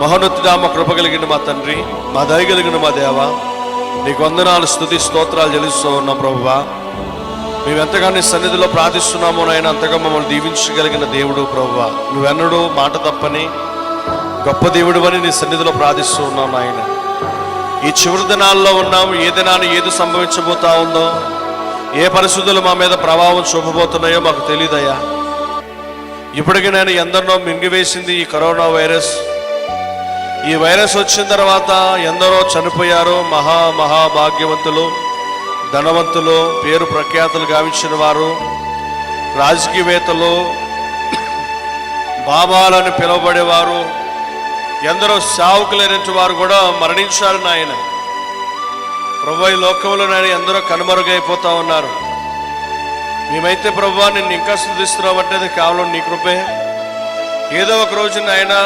మహోన్నతుడా, మా కృప కలిగిన మా తండ్రి, మా దయ కలిగిన మా దేవ, నీకు వందనాలు, స్తుతి స్తోత్రాలు చెల్లిస్తూ ఉన్నాం ప్రభువా. మేము ఎంతగా నీ సన్నిధిలో ప్రార్థిస్తున్నామో నాయన, అంతగా మమ్మల్ని దీవించగలిగిన దేవుడు ప్రభువా. నువ్వెన్నడూ మాట తప్పని గొప్ప దేవుడు అని నీ సన్నిధిలో ప్రార్థిస్తూ ఉన్నాం నాయన. ఈ చివరి దినాల్లో ఉన్నాము. ఏ దినాన్ని ఏది సంభవించబోతా ఉందో, ఏ పరిస్థితులు మా మీద ప్రభావం చూపబోతున్నాయో మాకు తెలియదయ్యా. ఇప్పటికీ నేను ఎందరినో మింగివేసింది ఈ కరోనా వైరస్. ఈ వైరస్ వచ్చిన తర్వాత ఎందరో చనిపోయారు. మహాభాగ్యవంతులు, ధనవంతులు, పేరు ప్రఖ్యాతులు గావించిన వారు, రాజకీయవేత్తలు, బాబాలని పిలువబడేవారు, ఎందరో సావుకులైనటువంటి వారు కూడా మరణించారు నాయన. ప్రభు, ఈ లోకంలో నాయన ఎందరో కనుమరుగైపోతా ఉన్నారు. మేమైతే ప్రభు నిన్ను ఇంకా స్తుతిస్తున్నామంటే అది కేవలం నీ కృపే. ఏదో ఒక రోజు నాయన